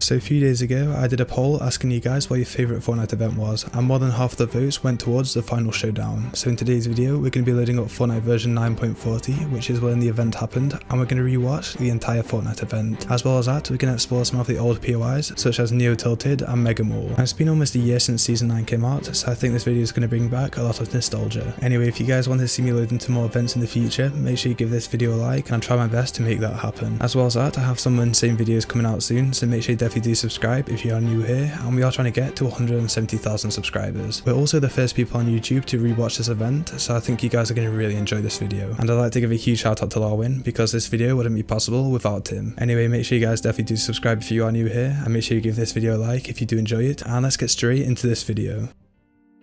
So a few days ago, I did a poll asking you guys what your favourite Fortnite event was, and more than half of the votes went towards the final showdown. So in today's video, we're going to be loading up Fortnite version 9.40, which is when the event happened, and we're going to rewatch the entire Fortnite event. As well as that, we can explore some of the old POIs, such as Neo Tilted and Mega Mall. And it's been almost a year since Season 9 came out, so I think this video is going to bring back a lot of nostalgia. Anyway, if you guys want to see me load into more events in the future, make sure you give this video a like, and I'll try my best to make that happen. As well as that, I have some insane videos coming out soon, so make sure you definitely do subscribe if you are new here, and we are trying to get to 170,000 subscribers. We're also the first people on YouTube to rewatch this event, so I think you guys are going to really enjoy this video. And I'd like to give a huge shout out to Lawin, because this video wouldn't be possible without him. Anyway, make sure you guys definitely do subscribe if you are new here, and make sure you give this video a like if you do enjoy it, and let's get straight into this video.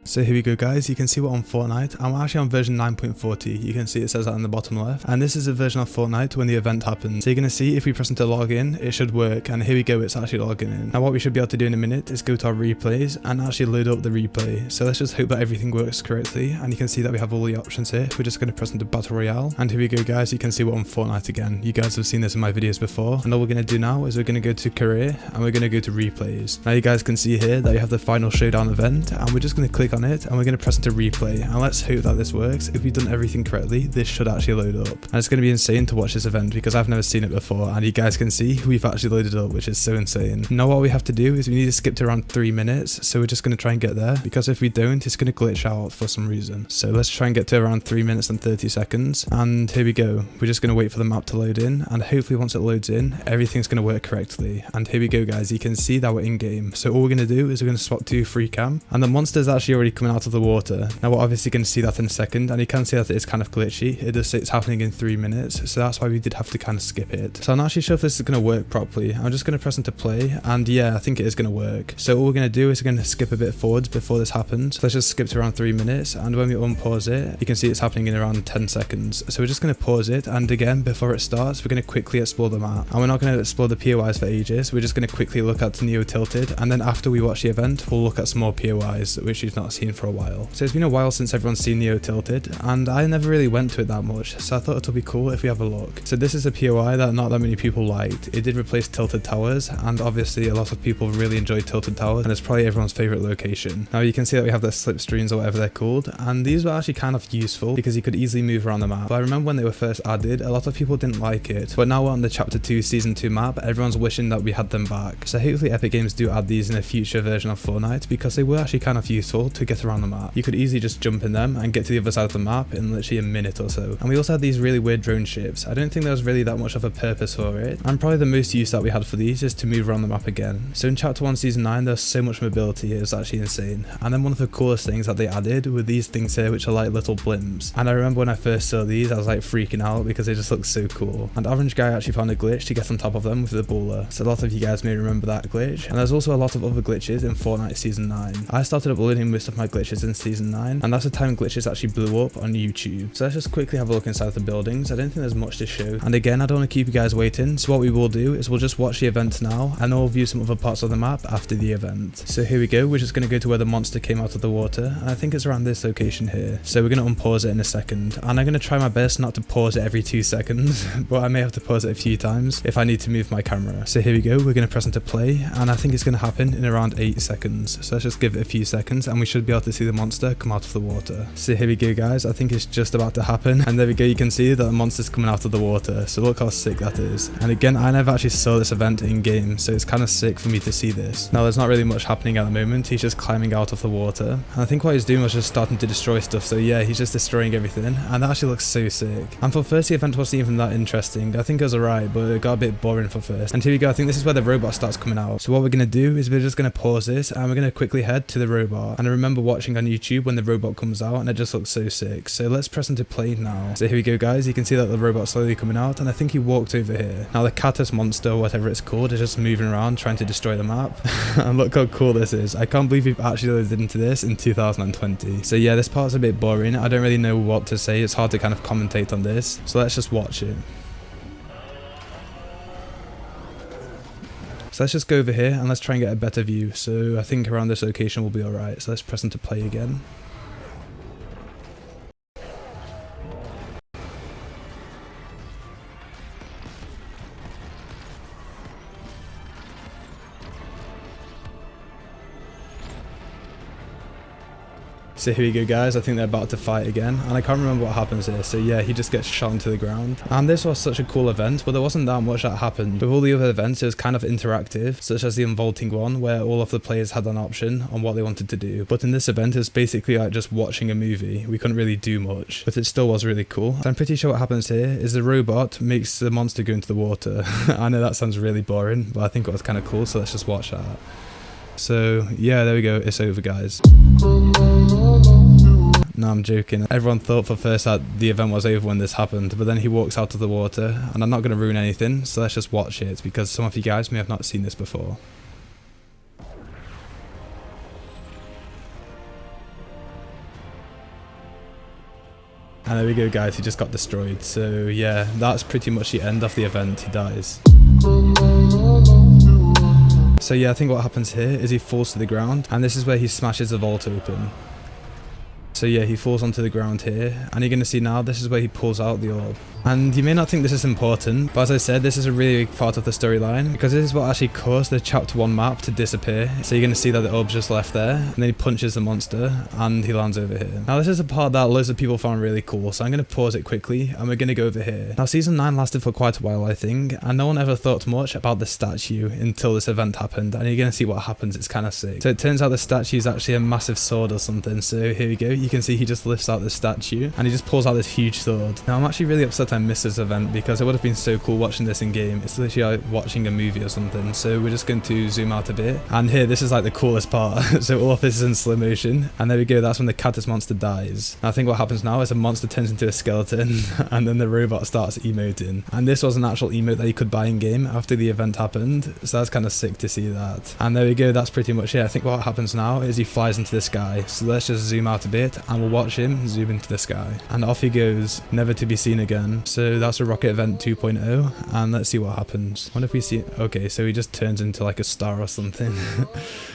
So here we go guys, you can see we're on Fortnite, and we're actually on version 9.40, you can see it says that in the bottom left, and this is a version of Fortnite when the event happens. So you're going to see if we press into login, it should work, and here we go, it's actually logging in. Now what we should be able to do in a minute is go to our replays and actually load up the replay. So let's just hope that everything works correctly, and you can see that we have all the options here. We're just going to press into Battle Royale, and here we go guys, you can see we're on Fortnite again. You guys have seen this in my videos before, and all we're going to do now is we're going to go to career, and we're going to go to replays. Now you guys can see here that we have the final showdown event, and we're just going to click on it, and we're going to press into replay, and let's hope that this works. If we've done everything correctly, this should actually load up, and it's going to be insane to watch this event because I've never seen it before, and you guys can see we've actually loaded up, which is so insane. Now what we have to do is we need to skip to around 3 minutes, so we're just going to try and get there, because if we don't, it's going to glitch out for some reason. So let's try and get to around 3 minutes and 30 seconds, and here we go. We're just going to wait for the map to load in, and hopefully once it loads in, everything's going to work correctly. And here we go guys, you can see that we're in game. So all we're going to do is we're going to swap to free cam, and the monster's actually already coming out of the water. Now we're obviously going to see that in a second, and you can see that it is kind of glitchy. It does say it's happening in 3 minutes, so that's why we did have to kind of skip it. So I'm not actually sure if this is going to work properly. I'm just going to press into play, and yeah, I think it is going to work. So all we're going to do is we're going to skip a bit forwards before this happens. So let's just skip to around 3 minutes, and when we unpause it, you can see it's happening in around 10 seconds. So we're just going to pause it, and again, before it starts, we're going to quickly explore the map. And we're not going to explore the POIs for ages, we're just going to quickly look at Neo Tilted, and then after we watch the event, we'll look at some more POIs, which we've not seen for a while. So it's been a while since everyone's seen Neo Tilted, and I never really went to it that much, so I thought it'll be cool if we have a look. So this is a POI that not that many people liked. It did replace Tilted Towers, and obviously a lot of people really enjoyed Tilted Towers, and it's probably everyone's favourite location. Now you can see that we have the slipstreams or whatever they're called, and these were actually kind of useful because you could easily move around the map. But I remember when they were first added, a lot of people didn't like it, but now we're on the Chapter 2 Season 2 map, everyone's wishing that we had them back. So hopefully Epic Games do add these in a future version of Fortnite, because they were actually kind of useful to get around the map. You could easily just jump in them and get to the other side of the map in literally a minute or so. And we also had these really weird drone ships. I don't think there was really that much of a purpose for it, and probably the most use that we had for these is to move around the map again. So in Chapter 1 Season 9 there's so much mobility, it was actually insane. And then one of the coolest things that they added were these things here, which are like little blimps. And I remember when I first saw these, I was like freaking out because they just look so cool. And Orange Guy actually found a glitch to get on top of them with the baller, so a lot of you guys may remember that glitch. And there's also a lot of other glitches in Fortnite Season 9. I started uploading most of my glitches in Season 9, and that's the time glitches actually blew up on YouTube. So let's just quickly have a look inside the buildings. I don't think there's much to show, and again, I don't want to keep you guys waiting, so what we will do is we'll just watch the event now, and then we'll view some other parts of the map after the event. So here we go, we're just going to go to where the monster came out of the water, and I think it's around this location here. So we're going to unpause it in a second, and I'm going to try my best not to pause it every 2 seconds, but I may have to pause it a few times if I need to move my camera. So here we go, we're going to press into play, and I think it's going to happen in around 8 seconds. So let's just give it a few seconds, and we should be able to see the monster come out of the water. So here we go guys, I think it's just about to happen, and there we go, you can see that the monster's coming out of the water, so look how sick that is. And again, I never actually saw this event in game, so it's kind of sick for me to see this. Now there's not really much happening at the moment, he's just climbing out of the water, and I think what he's doing was just starting to destroy stuff. So yeah, he's just destroying everything, and that actually looks so sick. And for first, the event wasn't even that interesting. I think it was alright, but it got a bit boring for first. And here we go, I think this is where the robot starts coming out. So what we're going to do is we're just going to pause this, and we're going to quickly head to the robot. And I remember watching on YouTube when the robot comes out, and it just looks so sick. So let's press into play now. So here we go guys, you can see that the robot's slowly coming out, and I think he walked over here. Now the Catus monster, or whatever it's called, is just moving around trying to destroy the map. And look how cool this is. I can't believe we've actually loaded into this in 2020. So yeah, this part's a bit boring. I don't really know what to say. It's hard to kind of commentate on this. So let's just watch it. So let's just go over here and let's try and get a better view. So I think around this location will be alright. So let's press into play again. So here we go guys, I think they're about to fight again, and I can't remember what happens here, so yeah, he just gets shot into the ground. And this was such a cool event, but there wasn't that much that happened. With all the other events, it was kind of interactive, such as the unvaulting one, where all of the players had an option on what they wanted to do. But in this event, it was basically like just watching a movie. We couldn't really do much, but it still was really cool. So I'm pretty sure what happens here is the robot makes the monster go into the water. I know that sounds really boring, but I think it was kind of cool, so let's just watch that. So yeah, there we go, it's over guys. No, I'm joking. Everyone thought for first that the event was over when this happened, but then he walks out of the water, and I'm not going to ruin anything, so let's just watch it, because some of you guys may have not seen this before. And there we go guys, he just got destroyed, so yeah, that's pretty much the end of the event, he dies. So yeah, I think what happens here is he falls to the ground, and this is where he smashes the vault open. So yeah, he falls onto the ground here, and you're going to see now, this is where he pulls out the orb. And you may not think this is important, but as I said, this is a really big part of the storyline, because this is what actually caused the chapter 1 map to disappear. So you're going to see that the orb's just left there, and then he punches the monster, and he lands over here. Now this is a part that loads of people found really cool, so I'm going to pause it quickly, and we're going to go over here. Now season 9 lasted for quite a while, I think, and no one ever thought much about the statue until this event happened, and you're going to see what happens. It's kind of sick. So it turns out the statue is actually a massive sword or something, so here we go. You can see he just lifts out the statue, and he just pulls out this huge sword. Now I'm actually really upset I missed this event, because it would have been so cool watching this in game. It's literally like watching a movie or something. So we're just going to zoom out a bit, and here, this is like the coolest part. So all of this is in slow motion, and there we go, that's when the cactus monster dies. And I think what happens now is a monster turns into a skeleton, and then the robot starts emoting. And this was an actual emote that you could buy in game after the event happened, so that's kind of sick to see that. And there we go, that's pretty much it. I think what happens now is he flies into the sky. So let's just zoom out a bit, and we'll watch him zoom into the sky, and off he goes, never to be seen again. So that's a rocket event 2.0, and let's see what happens. What if we see, okay, so he just turns into like a star or something.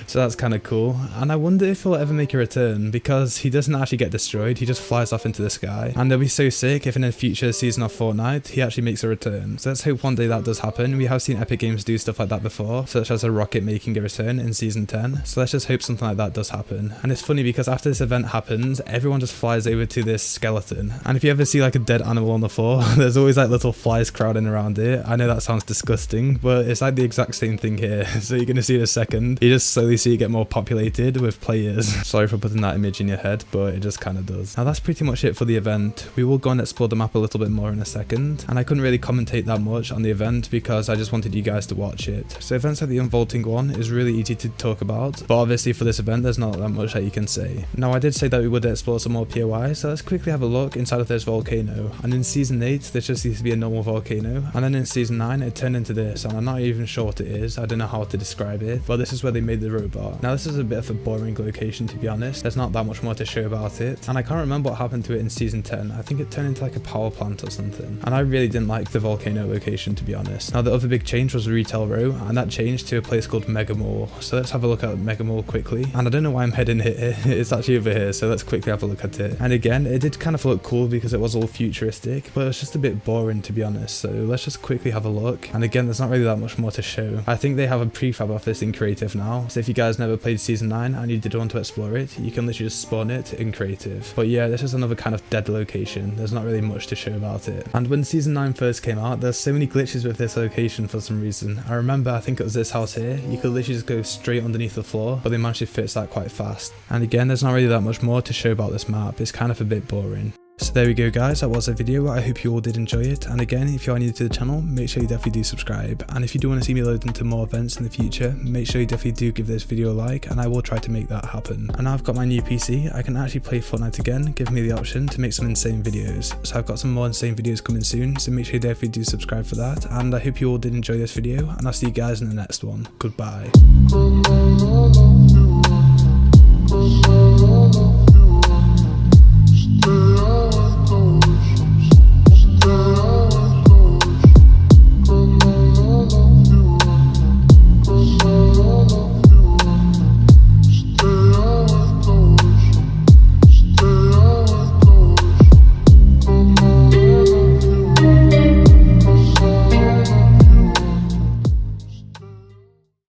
So that's kind of cool, and I wonder if he'll ever make a return, because he doesn't actually get destroyed, he just flies off into the sky. And it'll be so sick if in a future season of Fortnite he actually makes a return. So let's hope one day that does happen. We have seen Epic Games do stuff like that before, such as a rocket making a return in season 10, so let's just hope something like that does happen. And it's funny because after this event happens, everyone just flies over to this skeleton, and if you ever see like a dead animal on the floor, there's always like little flies crowding around it. I know that sounds disgusting, but it's like the exact same thing here. So you're gonna see in a second, you just slowly see it get more populated with players. Sorry for putting that image in your head, but it just kind of does. Now that's pretty much it for the event. We will go and explore the map a little bit more in a second, and I couldn't really commentate that much on the event because I just wanted you guys to watch it. So events like the unvaulting one is really easy to talk about, but obviously for this event there's not that much that you can say. Now I did say that we would explore some more POI, so let's quickly have a look inside of this volcano. And in season 8 there just used to be a normal volcano, and then in season 9 it turned into this, and I'm not even sure what it is. I don't know how to describe it, but this is where they made the robot. Now this is a bit of a boring location, to be honest. There's not that much more to show about it, and I can't remember what happened to it in season 10. I think it turned into like a power plant or something, and I really didn't like the volcano location, to be honest. Now the other big change was Retail Row, and that changed to a place called Mega Mall. So let's have a look at Mega Mall quickly, and I don't know why I'm heading here. It's actually over here, so let's quickly have a look at it. And again, it did kind of look cool because it was all futuristic, but it's just a bit boring, to be honest. So let's just quickly have a look, and again, there's not really that much more to show. I think they have a prefab of this in creative now, so if you guys never played season 9 and you did want to explore it, you can literally just spawn it in creative. But yeah, this is another kind of dead location. There's not really much to show about it. And when season 9 first came out, there's so many glitches with this location for some reason. I remember, I think it was this house here, you could literally just go straight underneath the floor, but they managed to fix that quite fast. And again, there's not really that much more to show about this map. It's kind of a bit boring. So there we go guys, that was the video. I hope you all did enjoy it, and again, if you are new to the channel, make sure you definitely do subscribe, and if you do want to see me load into more events in the future, make sure you definitely do give this video a like, and I will try to make that happen. And now I've got my new PC, I can actually play Fortnite again, giving me the option to make some insane videos. So I've got some more insane videos coming soon, so make sure you definitely do subscribe for that, and I hope you all did enjoy this video, and I'll see you guys in the next one. Goodbye.